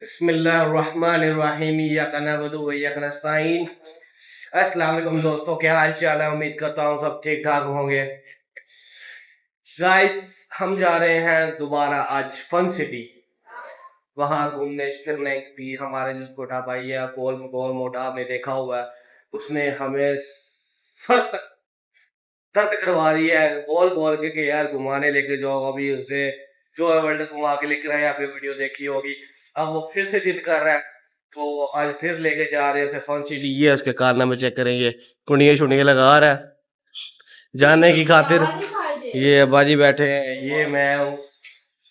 बिस्मिल्लाहिर्रहमानिर्रहीम इय्याका नअबुदु व इय्याका नस्तईन। अस्सलाम वालेकुम दोस्तों, क्या हाल चाल है? उम्मीद करता हूँ सब ठीक ठाक होंगे। गाइस, हम जा रहे हैं दोबारा आज फन सिटी, वहां घूमने फिरने भी। हमारे जो छोटा भाई है गोल मोटा में देखा हुआ है, उसने हमें सख्त दर्द करवा दी है, बोल बोल के कि यार घुमाने लेके जाओ। अभी उसे जो है वर्ल्ड घुमा के लेकर आए, आपने वीडियो देखी होगी। अब वो फिर से जिद कर रहा है, तो आज फिर लेके जा रहे हैं उसे फन सिटी। ये उसके कारनामे चेक करेंगे, कुंडियाँ शुंडियाँ लगा रहा है जाने की खातिर। ये अब्बाजी बैठे हैं, ये मैं हूँ,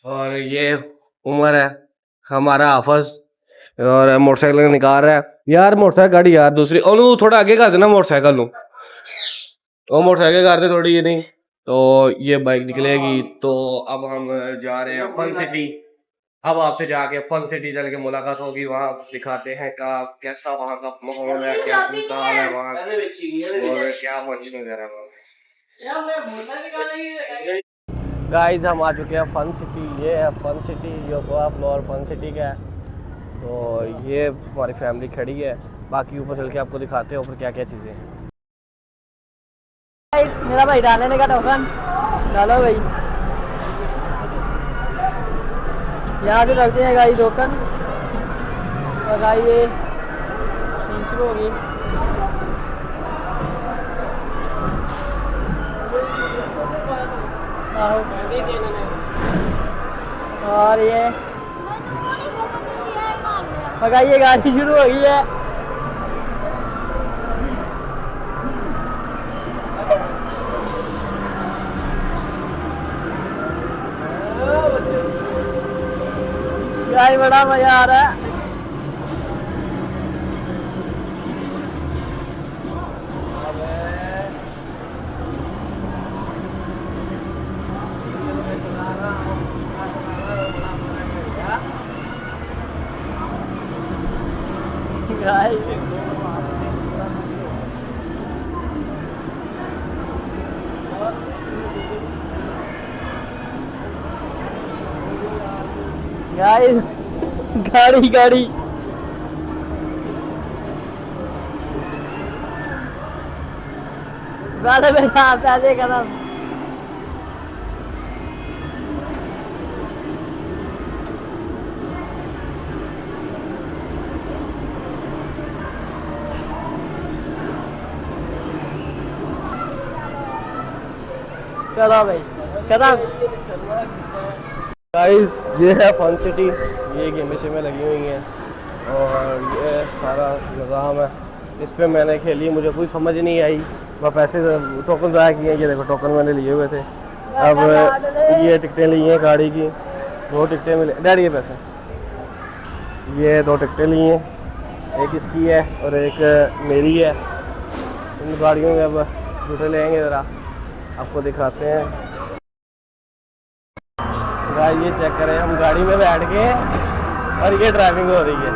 और ये उमर है हमारा हाफज, और मोटरसाइकिल निकाल रहा है। यार मोटरसाइकिल गाड़ी यार दूसरी ओनू थोड़ा आगे कर देना मोटरसाइकिल नू, वो मोटरसाइकिल करते थोड़ी ये नहीं। तो ये बाइक निकलेगी। तो अब हम जा रहे हैं फन सिटी। अब आपसे जाके फन सिटी चल के मुलाकात होगी, वहाँ दिखाते हैं का कैसा वहाँ का माहौल है, क्या सूरत हाल है वहाँ, और क्या फंक्शन वगैरह। गाइस, हम आ चुके हैं फन सिटी। ये है फन सिटी, योकोहा फ्लोर फन सिटी का है। तो ये हमारी फैमिली खड़ी है, बाकी ऊपर चल के आपको दिखाते हैं ऊपर क्या क्या चीज़ें हैं। मेरा भाई डालने का टोकन डालो भाई, यहाँ से लगते हैं गाई टोकन। और गाई ये शुरू होगी। और ये ये गाड़ी शुरू हो गई है। गाड़ी बड़ा मजा आ रहा है। गाइस गाड़ी गाड़ी गाड़ी में पैसे कदम। चलो भाई कदम। गाइस, ये है फन सिटी, ये गेमें शेमें लगी हुई हैं, और ये सारा निज़ाम है। इस पे मैंने खेली, मुझे कोई समझ नहीं आई, मैं पैसे टोकन ज़ाया किए। ये देखो टोकन मैंने लिए हुए थे। अब ये टिकटें ली हैं गाड़ी की, 2 टिकटें मिले डैडी ये पैसे। ये 2 टिकटें ली हैं, एक इसकी है और एक मेरी है। इन गाड़ियों में अब झूठे लेंगे, ज़रा आपको दिखाते हैं। ये चेक करें, हम गाड़ी में बैठ के और ये ड्राइविंग हो रही है।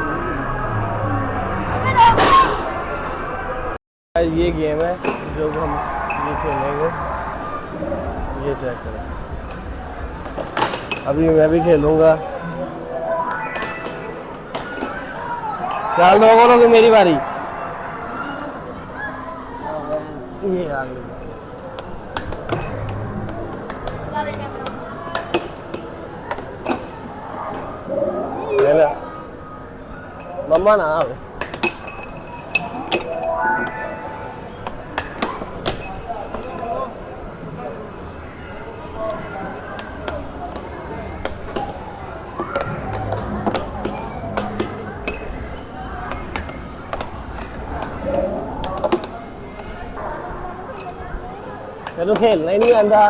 ये गेम है जो हम ये खेलेंगे, ये चेक करें। अभी मैं भी खेलूँगा। चल लोगों की मेरी बारी। ये आ गई मम्मा ना आवे। तेनू खेलना ही नहीं आंदा।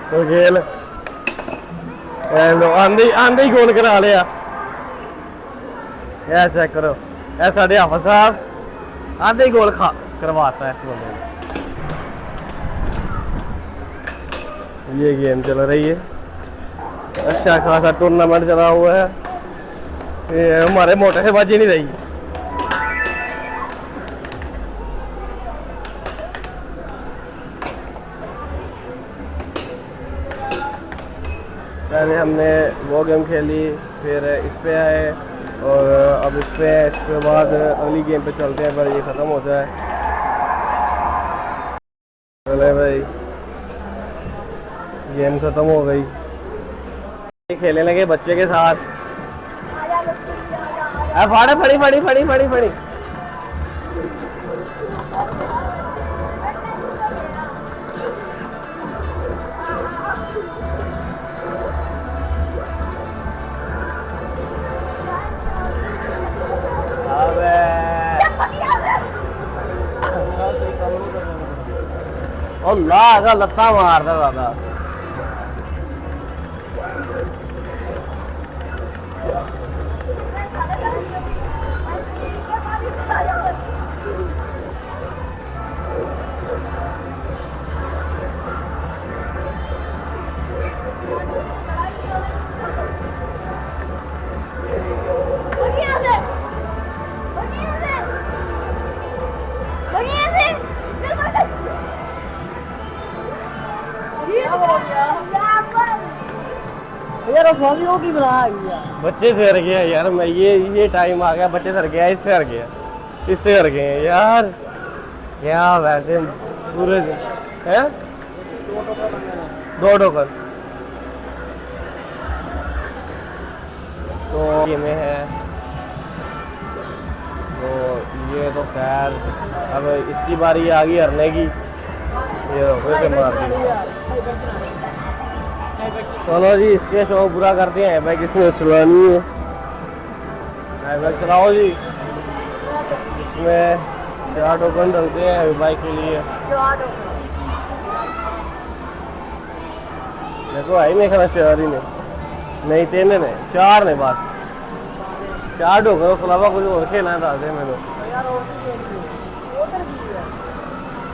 तो खेल आंदे आंदे ही गोल करा लिया। यह चेक करो, यह साढ़े हाफिज साहब आंदे ही गोल करवाता है इस बंदे ने। ये गेम चल रही है, अच्छा खासा टूर्नामेंट चला हुआ है। ये हमारे मोटे से बाजी नहीं रही। पहले हमने वो गेम खेली, फिर इस पे आए और अब इस पे है। इसके बाद अगली गेम पे चलते हैं, पर ये ख़त्म होता है। चले भाई, गेम ख़त्म हो गई। खेलने लगे बच्चे के साथ। फाड़े फड़ी फड़ी फड़ी फड़ी फड़ी। अल्लाह का लत्ता मारदा दादा। यार वो की बना आ गया, बच्चे से हर गया यार। मैं ये टाइम आ गया, बच्चे से हर गया, इससे हर गया, इससे हर गए यार। क्या वैसे पूरे हैं 2 टोकन तो ये में है। तो ये तो खैर अब इसकी बारी आ गई हरने की। ये फिर से मार दी। चलो जी, इसके शौक पूरा करते हैं। बाइक इसमें चलानी है, बाइक चलाओ जी। इसमें 4 टोकन डलते हैं बाइक के लिए। देखो आई मेरे ख्याल 4 ही नहीं 3 ने 4 ने बस 4 टोकन। उसके अलावा कुछ और खेलना था मैंने।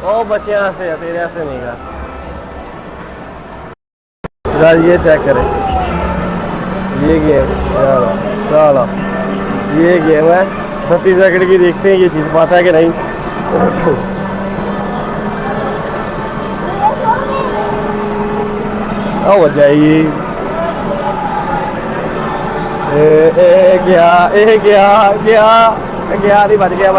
ओ बच्चे से तेरे से नहीं गा यार। ये चेक करें, ये गेम चलो ये गेम है 30 सेकंड की। देखते हैं ये चीज़ पाता है कि नहीं। हो जाएगी। गया नहीं, बच गया।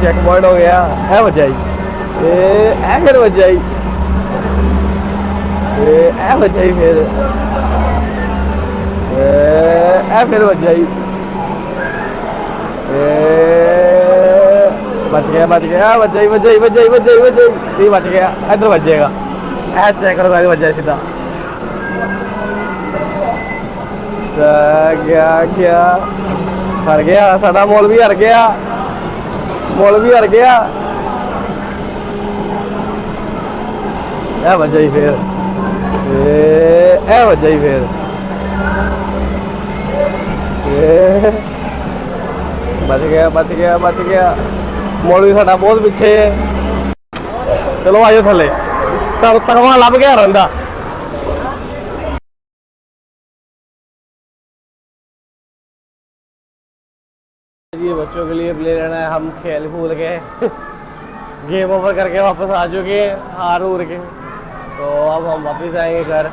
चेक पॉइंट हो गया है, बच जाएगी। फिर बच जाएगी, बच जाएगी फिर बच जाएगी। बच गया। इधर बच जाएगा। चेक करो बच जाए सीधा। क्या हर गया साडा मोल भी हर गया। बच जाई फिर बच जाई फिर। बच गया। मोल भी साडा बहुत पीछे है। चलो आजो थले, तकवा लभ गया रहा। ये बच्चों के लिए प्ले लेना है। हम खेल कूद के गेम ओवर करके वापस आ चुके हैं हार उर के। तो अब हम वापस आएंगे घर,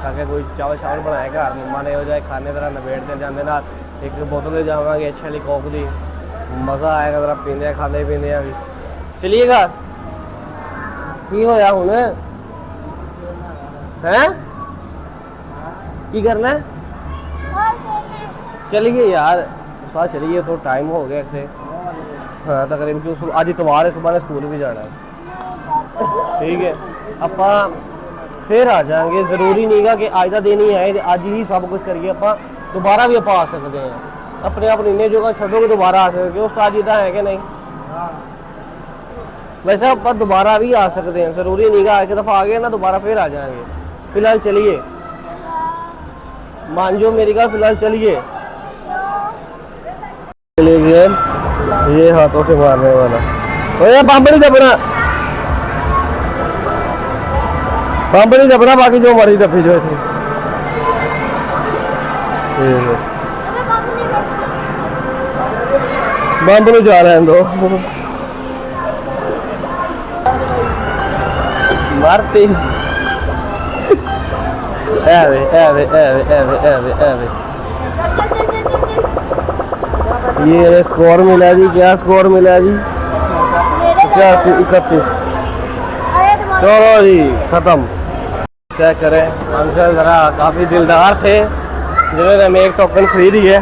ताकि कोई चावल बनाए घर। मम्मा ने हो जाए खाने तरह नबेड़ते जाने ना। एक बोतल ले जावांगे अच्छी वाली कोक दी, मज़ा आएगा जरा पीने खाने पीने भी। चलिएगा की होया हुण हैं की करना है? चलिए यार साथ चलिए, तो टाइम हो गया थे। हाँ तकरीबन क्यों अज इतवार है, सुबह ने स्कूल भी जाना है। ठीक है अपा फिर आ जाएंगे। जरूरी नहीं गा कि अज का दिन ही आए अज ही सब कुछ करिए। आप दोबारा भी आप आ सकते हैं। अपने आप इन्ने जगह छोड़ोगे दोबारा आ सकते हो। उस्ताद जी का है कि नहीं? वैसे आप दोबारा भी आ सकते हैं। जरूरी नहीं गा एक दफ़ा आ गए ना दोबारा फिर आ जाएंगे। फिलहाल चलिए, मान जो मेरी का, फिलहाल चलिए। ये हाथों से मारने वाला बम्ब नहीं दबना, बाकी जो मर्जी दफी जो थी। बम्ब नहीं जा रहे हैं दो मारती ये स्कोर मिला जी, क्या स्कोर मिला जी? 85-31। चलो जी खत्म। चेक करें अंकल जरा काफ़ी दिलदार थे जिन्होंने हमें एक टोकन फ्री दी है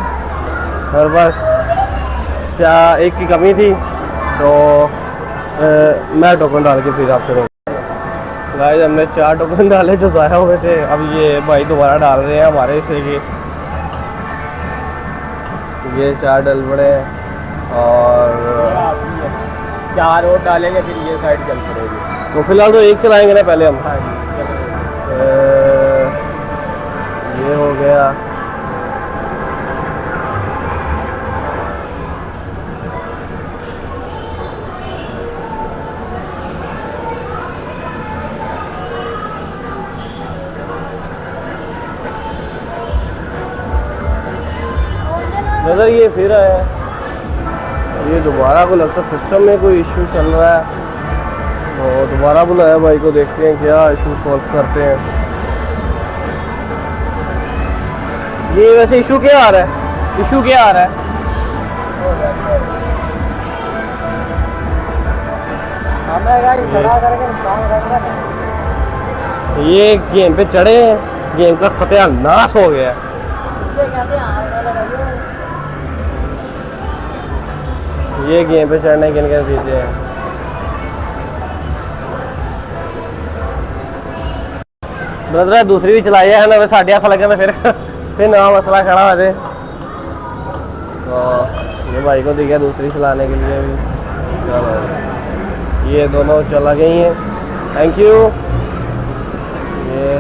और बस एक की कमी थी तो मैं टोकन डाल के फिर आपसे गाइस हमने 4 टोकन डाले जो ज़ाया हुए थे। अब ये भाई दोबारा डाल रहे हैं हमारे हिस्से के, ये 4 डल पड़े और 4 और डालेंगे फिर ये साइड चल पड़ेगी। तो फिलहाल तो एक चलाएंगे ना पहले हम। हाँ जी ये हो गया। नजर ये फिर आया, ये दोबारा को लगता सिस्टम में कोई इशू चल रहा है तो दोबारा बुलाया भाई को, देखते हैं क्या इशू सॉल्व करते हैं। ये वैसे इशू क्या आ रहा है? इशू क्या आ रहा है? ये गेम पे चढ़े हैं, गेम का सत्यानाश हो गया है। ये गेम पे चढ़ने के इनके नतीजे हैं। ब्रदर दूसरी भी चलाई है ना, साढ़े हाथ लगे मैं फिर नया मसला खड़ा हो जाए तो ये भाई को दिया दूसरी चलाने के लिए भी। चलो ये दोनों चला गई हैं, थैंक यू। ये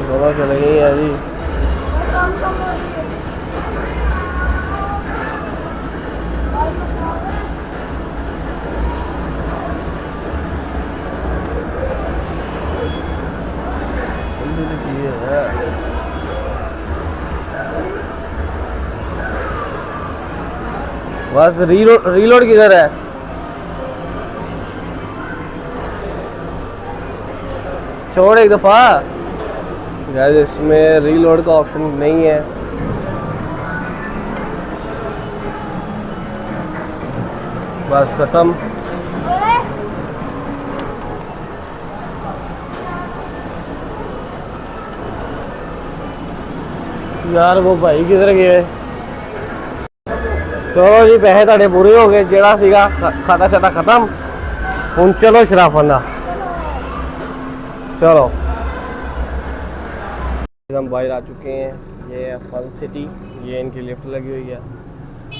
दोनों चली गई हैं जी। बस रीलोड किधर है? छोड़ एक दफा गाइस, इसमें रीलोड का ऑप्शन नहीं है। बस खत्म। यार वो भाई किधर गए? चलो जी पैसे ਤੁਹਾਡੇ पूरे हो गए, ਜਿਹੜਾ ਸੀਗਾ खाता शाता खत्म। ਹੁਣ चलो शराफाना चलो। हम बाहर आ चुके हैं, ये है फन सिटी, ये इनकी लिफ्ट लगी हुई है।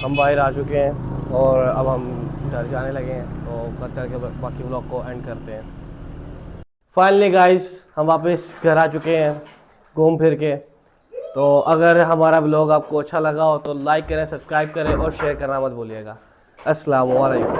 हम बाहर आ चुके हैं और अब हम घर जाने लगे हैं, तो घर चल के बाकी व्लॉग को एंड करते हैं। फाइनली गाइस हम वापस घर आ चुके हैं घूम फिर के। तो अगर हमारा व्लॉग आपको अच्छा लगा हो तो लाइक करें, सब्सक्राइब करें और शेयर करना मत भूलिएगा। अस्सलाम वालेकुम।